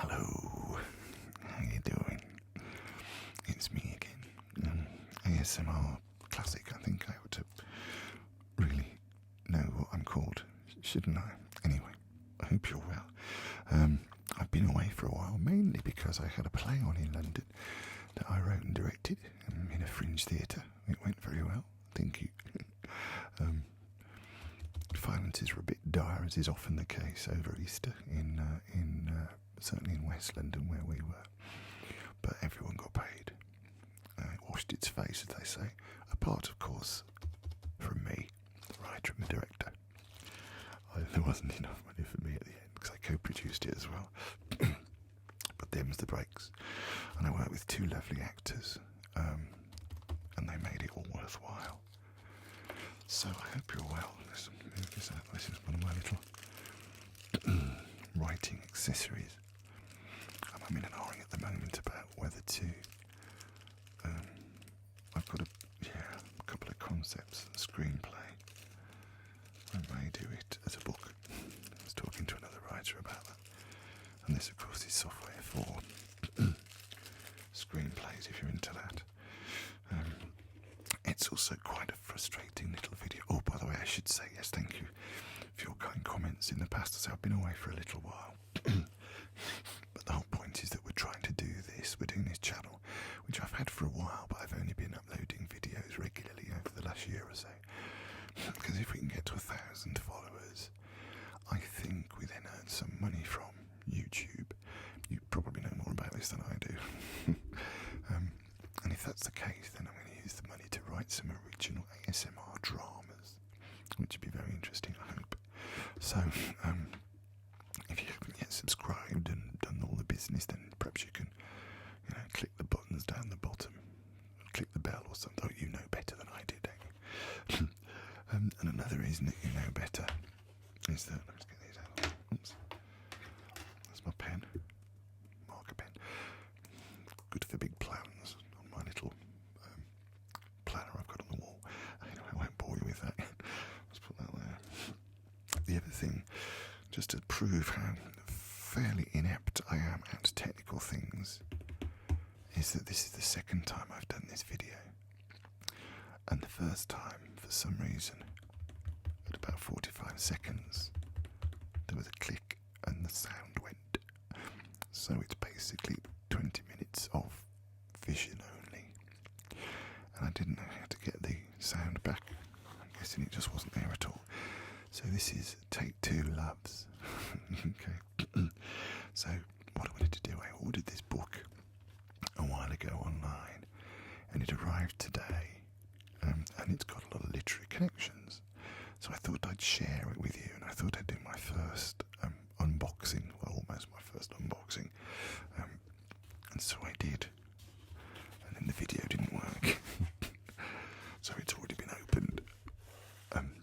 Hello, how you doing? It's me again. ASMR classic. I think I ought to really know what I'm called, shouldn't I? Anyway, I hope you're well. I've been away for a while, mainly because I had a play on in London that I wrote and directed in a fringe theatre. It went very well, thank you. Finances were a bit dire, as is often the case over Easter certainly in West London where we were. But everyone got paid. It washed its face, as they say. Apart, of course, from me, the writer and the director. There wasn't enough money for me at the end because I co-produced it as well. But them's the breaks. And I worked with two lovely actors, and they made it all worthwhile. So I hope you're well. This is one of my little writing accessories. I'm in an argument at the moment about whether to. I've got a couple of concepts, a screenplay. I may do it as a book. I was talking to another writer about that. And this, of course, is software for screenplays, if you're into that. It's also quite a frustrating little video. Oh, by the way, I should say, yes, thank you for your kind comments in the past. So I've been away for a little while. But the whole point is that we're trying to do this. We're doing this channel, which I've had for a while, but I've only been uploading videos regularly over the last year or so. Because if we can get to 1,000 followers, I think we then earn some money from YouTube. You probably know more about this than I do. And if that's the case, then I'm going to use the money to write some original ASMR dramas, which would be very interesting, I hope. So, if you haven't yet subscribed and done all the business, then perhaps you can, click the buttons down the bottom, click the bell or something. Oh, you know better than I do, don't you? And another reason that you know better is that, let's get these out. Oops. That's my pen, marker pen. Good for big plans on my little planner I've got on the wall. Anyway, I won't bore you with that. Let's put that there. The other thing, just to prove how fairly inept I am at technical things, is that this is the second time I've done this video. And the first time, for some reason, at about 45 seconds, there was a click and the sound went. So it's basically 20 minutes of vision only. And I didn't know how to get the sound back. I'm guessing it just wasn't there at all. So this is take 2 loves. Okay. So what I wanted to do, I ordered this book a while ago online, and it arrived today. And it's got a lot of literary connections. So I thought I'd share it with you, and I thought I'd do my first unboxing, well, almost my first unboxing. And so I did. And then the video didn't work. So it's already been opened.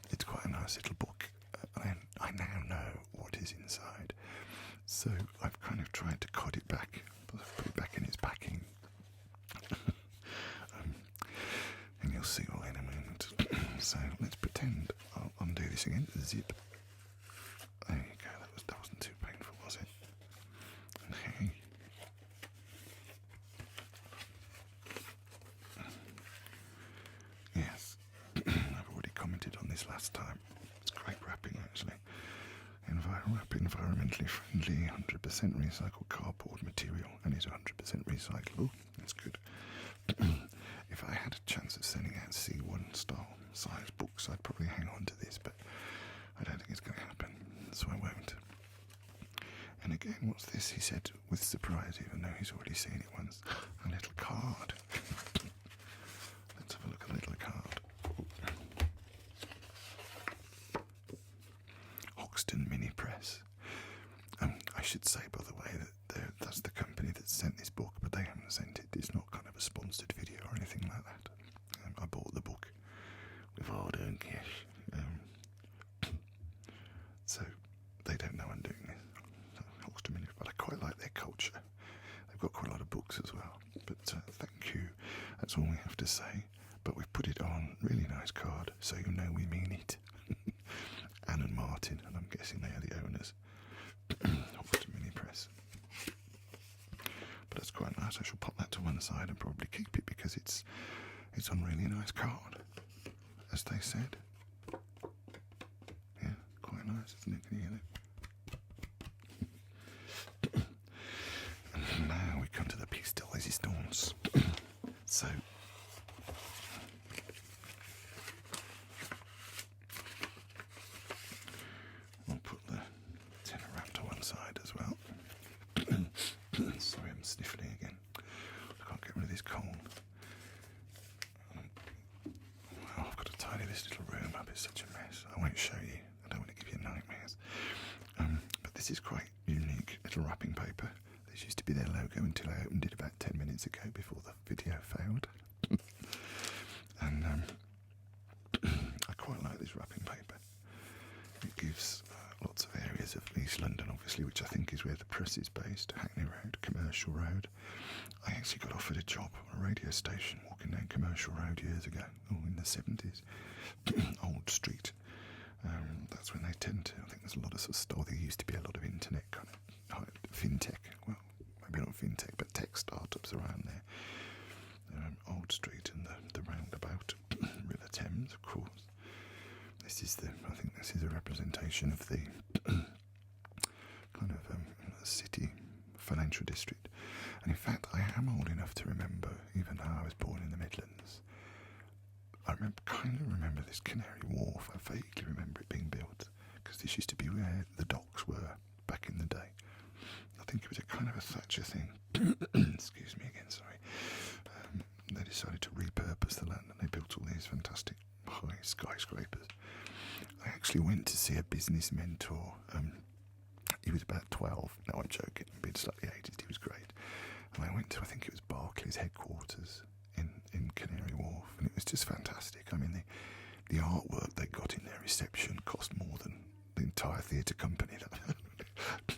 It's quite a nice little book. I now know what is inside. So I've kind of tried to cod it back, put it back in its packing. And you'll see all in a moment. So let's pretend I'll undo this again. Zip. There you go. That wasn't too painful, was it? Okay. Yes. I've already commented on this last time. It's great wrapping, actually. Environmentally friendly, 100% recycled cardboard material, and is 100% recyclable. That's good. If I had a chance of sending out C1 style size books, I'd probably hang on to this, but I don't think it's going to happen, so I won't. And again, what's this? He said with surprise, even though he's already seen it once. A little card. Let's have a look at the little card. Hoxton Mini Press. I should say, by the way, that that's the company that sent this book, but they haven't sent it. It's not kind of a sponsored video or anything like that. I bought the book with hard-earned cash. So they don't know I'm doing this. Hoxton Mini, but I quite like their culture. They've got quite a lot of books as well. But thank you. That's all we have to say. But we've put it on. Really nice card, so you know we mean it. Anne and Martin, and I'm guessing they are the owners. Hoxton Mini Press. So I shall pop that to one side and probably keep it because it's on really a nice card, as they said. Yeah, quite nice, isn't it? Can you hear that? And now we come to the piece de résistance. So, we'll put the tenner wrap to one side as well. Sorry, I'm sniffling again. I can't get rid of this cold. Well, I've got to tidy this little room up. It's such a mess. I won't show you. I don't want to give you nightmares. But this is quite unique little wrapping paper. This used to be their logo until I opened it about 10 minutes ago before the video failed. And I quite like this wrapping paper. It gives lots of areas of East London, obviously, which I think is where the press is based. Hackney Road, Commercial Road. I actually got offered a job on a radio station walking down Commercial Road years ago, in the 70s. Old Street. That's when they tend to, I think there's a lot of sort of store. There used to be a lot of internet kind of fintech, well, maybe not fintech, but tech startups around there. Old Street and the roundabout, River Thames, of course. I think this is a representation of the kind of city financial district. And in fact, I am old enough to remember, even though I was born in the Midlands, I kind of remember this Canary Wharf. I vaguely remember it being built, because this used to be where the docks were back in the day. I think it was a kind of a Thatcher thing. Excuse me again, sorry. They decided to repurpose the land and they built all these fantastic high skyscrapers. I actually went to see a business mentor. He was about 12. No, I'm joking. I'm being slightly ageist. He was great. And I went to, I think it was Barclays headquarters in Canary Wharf, and it was just fantastic. I mean, the artwork they got in their reception cost more than the entire theatre company.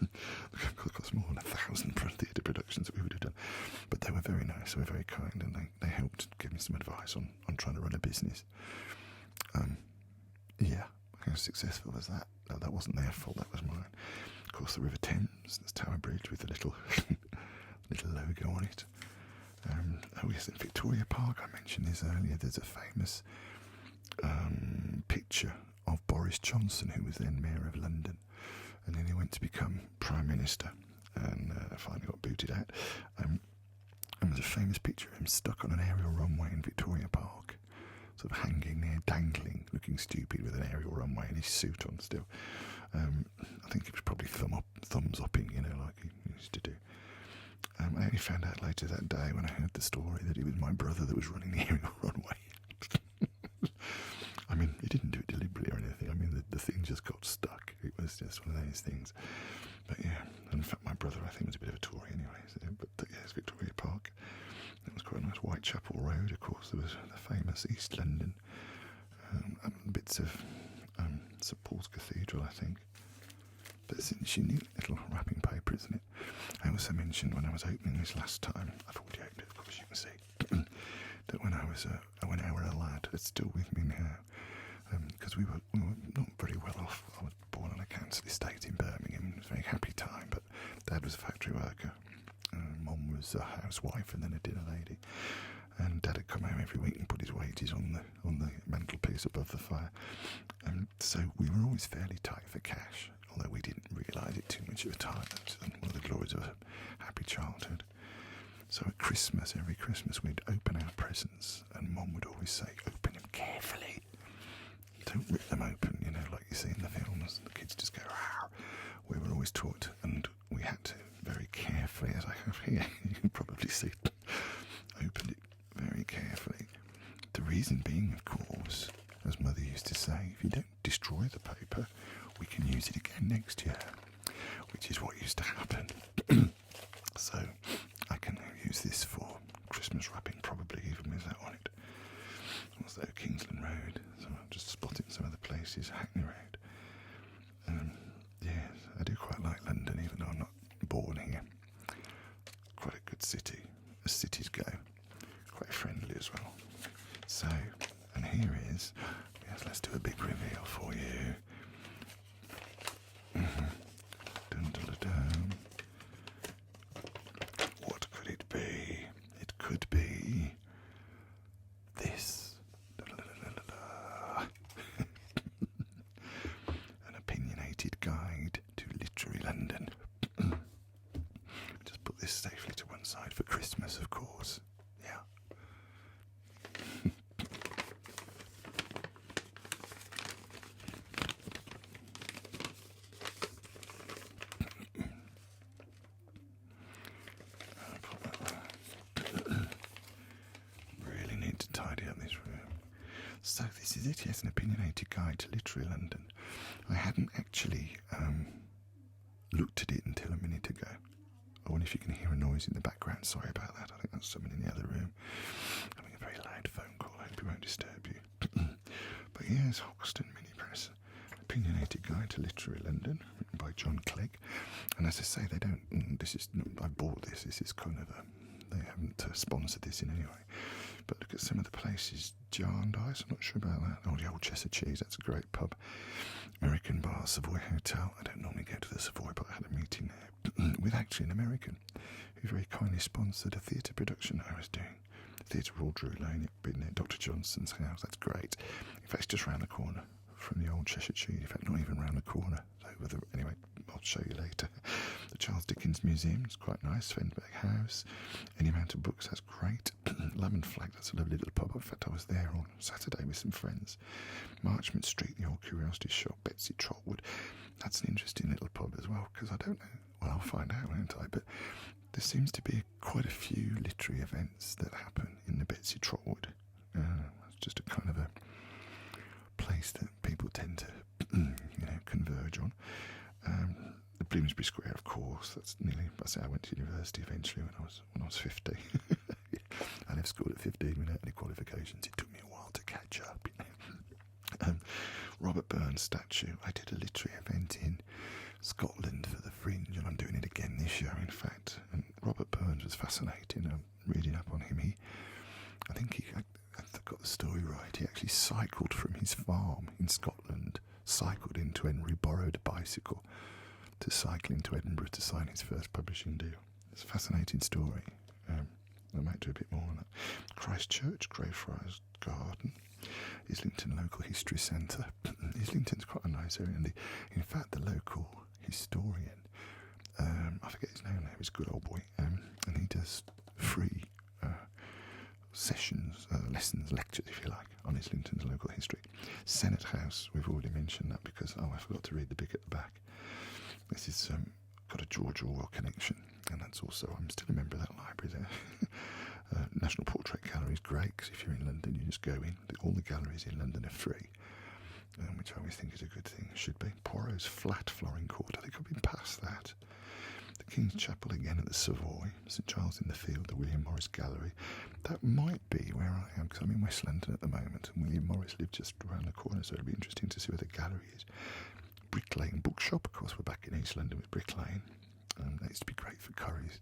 It cost more than 1,000 theatre productions that we would have done. But they were very nice, they were very kind, and they helped give me some advice on trying to run a business. Yeah, how successful was that? No, that wasn't their fault, that was mine. Of course, the River Thames, there's Tower Bridge with the little logo on it. Oh yes, in Victoria Park, I mentioned this earlier, there's a famous picture of Boris Johnson, who was then Mayor of London, and then he went to become Prime Minister, and finally got booted out. And there's a famous picture of him stuck on an aerial runway in Victoria Park, sort of hanging there, dangling, looking stupid with an aerial runway and his suit on still. I think it was probably thumbs upping, like he used to do. I only found out later that day when I heard the story that it was my brother that was running the aerial runway. I mean, he didn't do it deliberately or anything. I mean, the thing just got stuck. It was just one of those things. But yeah, in fact, my brother, I think, was a bit of a Tory anyway. So, but yeah, it's Victoria Park. It was quite a nice. Whitechapel Road, of course. There was the famous East London, and bits of St Paul's Cathedral, I think. But it's a unique little wrapping paper, isn't it? I also mentioned when I was opening this last time, I've already opened it, of course you can see, that when I were a lad, it's still with me now, because we were not very well off. I was born on a council estate in Birmingham. It was a very happy time, but Dad was a factory worker, Mum was a housewife and then a dinner lady, and Dad had come home every week and put his wages on the mantelpiece above the fire, so we were always fairly tight for cash, although we didn't realise it too much at the time. That's one of the glories of a happy childhood. So at Christmas, every Christmas, we'd open our presents, and Mum would always say, "Open them carefully. Don't rip them open, like you see in the films. The kids just go, "Rawr." We were always taught, and we had to very carefully, as I have here, you can probably see, open it very carefully. The reason being, of course, as Mother used to say, if you don't destroy the paper, we can use it again next year, which is what used to happen. So I can now use this for Christmas wrapping, probably even with that on it. What's that? Kingsland Road. So I'm just spotting some other places. Hackney Road. Yes, I do quite like London, even though I'm not born here. Quite a good city, as cities go. Quite friendly as well. So, and here is, yes, let's do a big reveal for you. Dun, dun, dun, dun. What could it be? this safely to one side for Christmas, of course. Yeah. Really need to tidy up this room. So this is it, yes, an opinionated guide to literary London. I hadn't actually looked at it until a minute ago. I wonder if you can hear a noise in the background. Sorry about that. I think that's someone in the other room having a very loud phone call. I hope it won't disturb you. But yes, Hoxton Mini Press, opinionated guide to literary London, written by John Clegg. And as I say, they don't. This is. I bought this. This is kind of. They haven't sponsored this in any way. But look at some of the places. Jarndyce, I'm not sure about that. Oh, the Old Chester Cheese, that's a great pub. American Bar, Savoy Hotel. I don't normally go to the Savoy, but I had a meeting there with actually an American who very kindly sponsored a theatre production I was doing. Theatre Royal Drury Lane, been there, Dr. Johnson's house, that's great. In fact, it's just round the corner from the Old Cheshire Cheese. In fact, not even round the corner. Anyway, I'll show you later. The Charles Dickens Museum is quite nice. Fenberg House. Any Amount of Books, that's great. Lemon Flag, that's a lovely little pub. In fact, I was there on Saturday with some friends. Marchmont Street, the Old Curiosity Shop. Betsy Trotwood, that's an interesting little pub as well, because I don't know. Well, I'll find out, won't I? But there seems to be quite a few literary events that happen in the Betsy Trotwood. It's just a kind of a place that people tend to, converge on. The Bloomsbury Square, of course. That's nearly. I went to university eventually when I was 50. I left school at 15 without any qualifications. It took me a while to catch up. Robert Burns statue. I did a literary event in Scotland for the Fringe, and I'm doing it again this year, in fact. And Robert Burns was fascinating. I'm reading up on him. I think I've got the story right. He actually cycled from his farm in Scotland, cycled into Edinburgh, borrowed a bicycle to cycle into Edinburgh to sign his first publishing deal. It's a fascinating story. I might do a bit more on that. Christchurch, Greyfriars Garden, Islington Local History Centre. Islington's quite a nice area, and in fact the local historian, I forget his name now, he's a good old boy, and he does free sessions, lessons, lectures, if you like, on Islington's local history. Senate House, we've already mentioned that because, I forgot to read the big at the back. This is got a George Orwell connection, and that's also, I'm still a member of that library there. National Portrait Gallery is great, because if you're in London, you just go in. All the galleries in London are free, which I always think is a good thing, should be. Poirot's Flat, Florin Court, I think I've been past that. The King's Chapel again at the Savoy, St Giles in the Field, the William Morris Gallery. That might be where I am, because I'm in West London at the moment, and William Morris lived just around the corner, so it'll be interesting to see where the gallery is. Brick Lane Bookshop, of course, we're back in East London with Brick Lane. That used to be great for curries.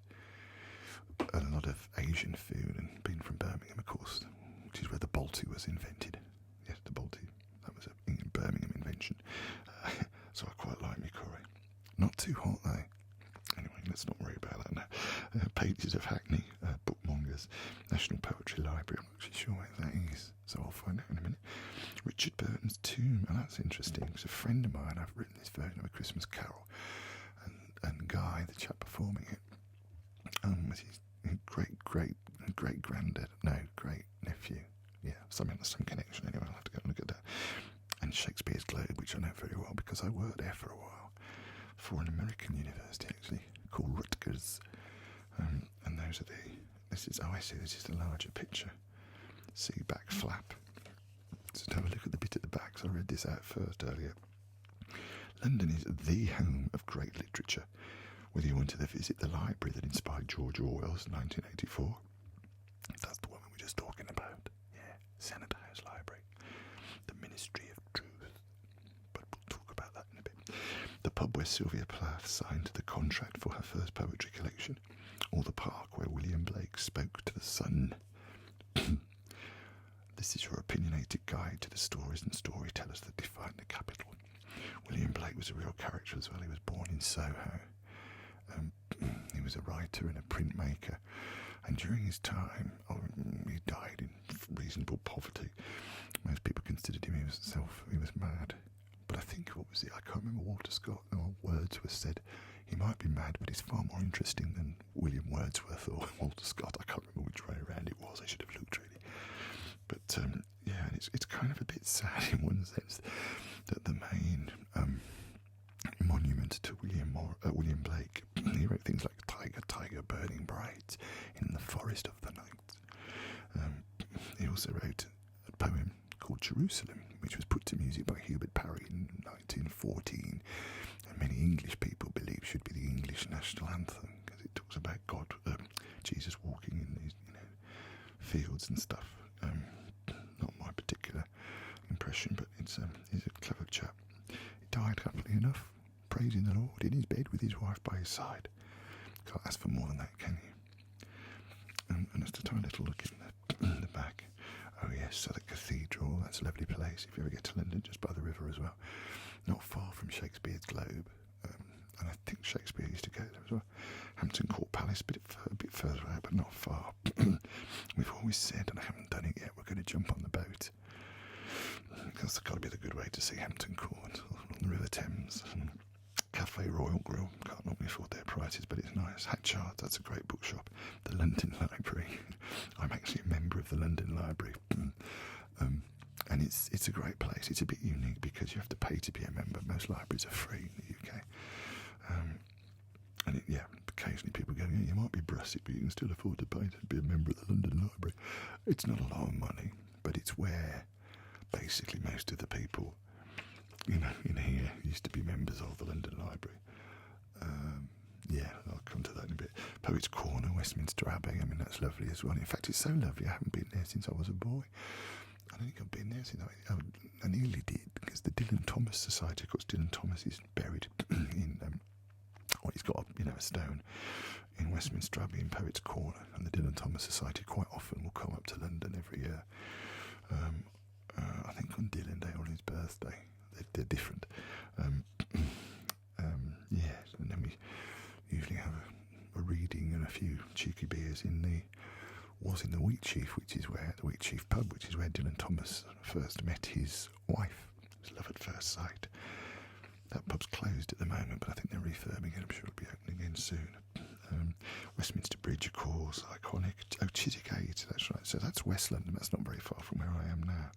A lot of Asian food, and being from Birmingham, of course, which is where the Balti was invented. Yes, the Balti, that was a Birmingham invention. So I quite like my curry. Not too hot though. Anyway, let's not worry about that now. Pages of Hackney, Bookmongers, National Poetry Library. I'm not actually sure where that is, so I'll find out in a minute. Richard Burton's Tomb, and that's interesting, because a friend of mine, I've written this version of A Christmas Carol, and Guy, the chap performing it, was his great nephew. Yeah, something like some connection. Anyway, I'll have to go and look at that. And Shakespeare's Globe, which I know very well because I worked there for a while for an American university actually called Rutgers. And those are this is the larger picture. See back flap. So have a look at the bit at the back. So I read this out first earlier. London is the home of great literature. Whether you wanted to visit the library that inspired George Orwell's 1984, that's the one we were just talking about. Yeah, Senate House Library, the Ministry of Truth. But we'll talk about that in a bit. The pub where Sylvia Plath signed the contract for her first poetry collection, or the park where William Blake spoke to the sun. This is your opinionated guide to the stories and storytellers that define the capital. William Blake was a real character as well. He was born in Soho. He was a writer and a printmaker, and during his time, he died in reasonable poverty. Most people considered he was mad. But I think, what was it? I can't remember Walter Scott or words were said. He might be mad, but he's far more interesting than William Wordsworth or Walter Scott. I can't remember which way around it was. I should have looked really. But yeah, and it's kind of a bit sad in one sense that the main monument to William Blake, he wrote things like "Tiger, Tiger, burning bright in the forest of the night." He also wrote a poem called Jerusalem, which was put to music by Hubert Parry in 1914, and many English people believe should be the English national anthem because it talks about God, Jesus walking in these fields and stuff. Not my particular impression, but he's a clever chap. He died, happily enough, praising the Lord in his bed with his wife by his side. Can't ask for more than that, can you? And let's have a little look in the back. Oh yes, so the cathedral, that's a lovely place if you ever get to London, just by the river as well. Not far from Shakespeare's Globe, and I think Shakespeare used to go there as well. Hampton Court Palace, a bit further out, but not far. We've always said, and I haven't done it yet, we're going to jump on the boat. Because that's got to be the good way to see Hampton Court, on the River Thames. Cafe Royal Grill, can't normally afford their prices, but it's nice. Hatchard, that's a great bookshop. The London Library, I'm actually a member of the London Library. And it's a great place. It's a bit unique because you have to pay to be a member. Most libraries are free in the UK. And occasionally people go, yeah, you might be brassic, but you can still afford to pay to be a member of the London Library. It's not a lot of money, but it's where basically most of the people, in here used to be members of the London Library. I'll come to that in a bit. Poets' Corner, Westminster Abbey, I mean, that's lovely as well. In fact, it's so lovely, I haven't been there since I was a boy. I don't think I've been there since I nearly did, because the Dylan Thomas Society, of course, Dylan Thomas is buried in, he's got a stone in Westminster Abbey in Poets' Corner, and the Dylan Thomas Society quite often will come up to London every year. I think on Dylan Day or on his birthday. They're different. And then we usually have a reading and a few cheeky beers in the Wheat Chief, which is where the Wheat Chief pub, which is where Dylan Thomas first met his wife. It was love at first sight. That pub's closed at the moment, but I think they're refurbing it. I'm sure it'll be opening again soon. Westminster Bridge, of course, iconic. Oh, Chiswick, that's right. So that's West London. That's not very far from where I am now.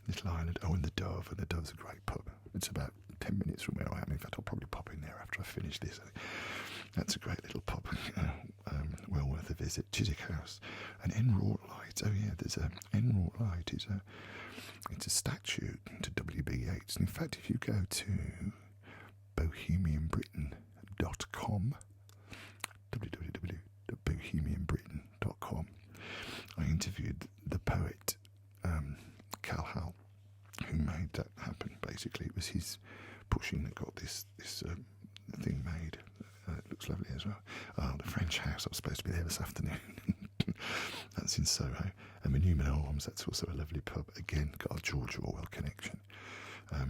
Little island. Oh, and the Dove's a great pub. It's about 10 minutes from where I am. In fact, I'll probably pop in there after I finish this. That's a great little pub. Well worth a visit. Chiswick House. And Enwrought Light. Oh yeah, there's a Enwrought Light. It's a statue to W.B. Yeats. And in fact, if you go to bohemianbritain.com, www.bohemianbritain.com, I interviewed the poet Cal Hal, who made that happen. Basically, it was his pushing that got this thing made. It looks lovely as well. Oh, the French House, I was supposed to be there this afternoon. That's in Soho. And the Newman Arms, that's also a lovely pub. Again, got a George Orwell connection. I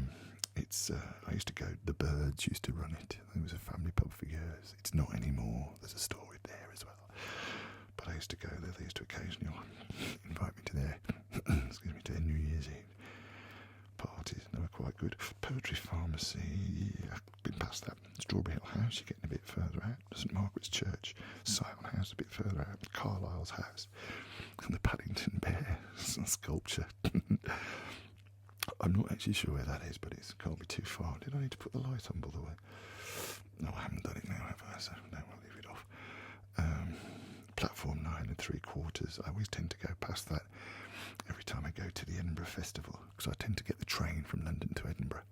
used to go, the Birds used to run it. It was a family pub for years. It's not anymore. There's a story there as well. But I used to go there. They used to occasionally invite me to their New Year's Eve parties. They were quite good. Poetry Pharmacy, I've been past that. Strawberry Hill House, you're getting a bit further out. St Margaret's Church, Syon House, a bit further out. Carlyle's House, and the Paddington Bear sculpture. I'm not actually sure where that is, but it can't be too far. Did I need to put the light on, by the way? No, I haven't done it now, have I? So no, I'll leave it off. Platform 9 3/4. I always tend to go past that every time I go to the Edinburgh Festival, because I tend to get the train from London to Edinburgh.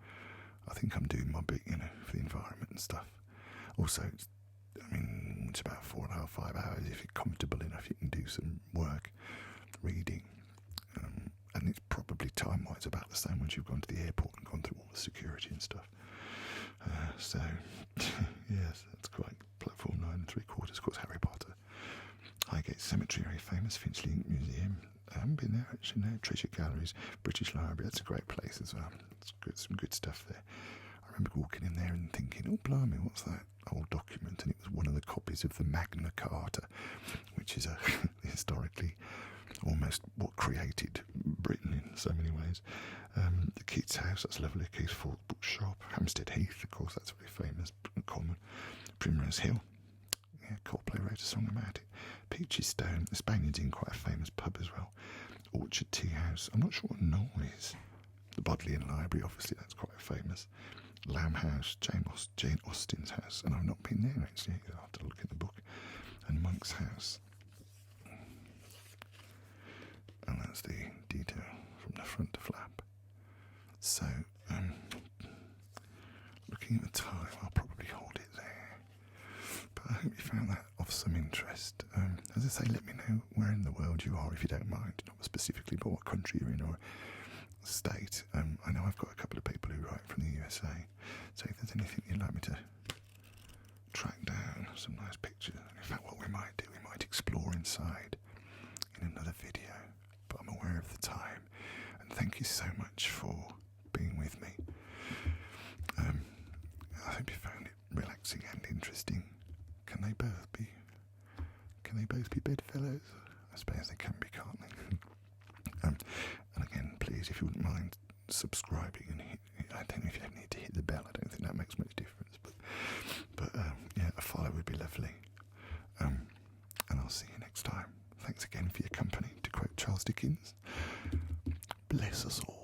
I think I'm doing my bit, for the environment and stuff. Also, it's about 4.5, 5 hours. If you're comfortable enough, you can do some work, reading. And it's probably time-wise about the same once you've gone to the airport and gone through all the security and stuff. Yes, that's quite. Platform 9 3/4. Of course, Harry Potter. Highgate Cemetery, very famous. Finchley Museum. I haven't been there actually. No. Treasure Galleries, British Library. That's a great place as well. It's good, some good stuff there. I remember walking in there and thinking, oh blimey, what's that old document? And it was one of the copies of the Magna Carta, which is a historically almost what created Britain in so many ways. The Keats House, that's lovely. Keats Fort Bookshop. Hampstead Heath, of course, that's very famous, common. Primrose Hill. Yeah, Coldplay wrote a song about it. Peachy Stone, the Spaniards in quite a famous pub as well. Orchard Tea House, I'm not sure what Knoll is. The Bodleian Library, obviously, that's quite famous. Lamb House, Jane Austen's house, and I've not been there actually, I'll have to look in the book. And Monk's House. And that's the detail from the front to flap. So, looking at the time, I'll probably hold it there. But I hope you found that of some interest. As I say, let me know where in the world you are, if you don't mind, not specifically, but what country you're in or state. I know I've got a couple of people who write from the USA, so if there's anything you'd like me to track down, some nice pictures. In fact, what we might do, we might explore inside in another video, but I'm aware of the time, and thank you so much for being with me. I hope you found it relaxing and interesting. Can they both be bedfellows? I suppose they can be, can't they? And again, please, if you wouldn't mind subscribing and I don't know if you need to hit the bell. I don't think that makes much difference, but yeah, a follow would be lovely. And I'll see you next time. Thanks again for your company. To quote Charles Dickens, bless us all.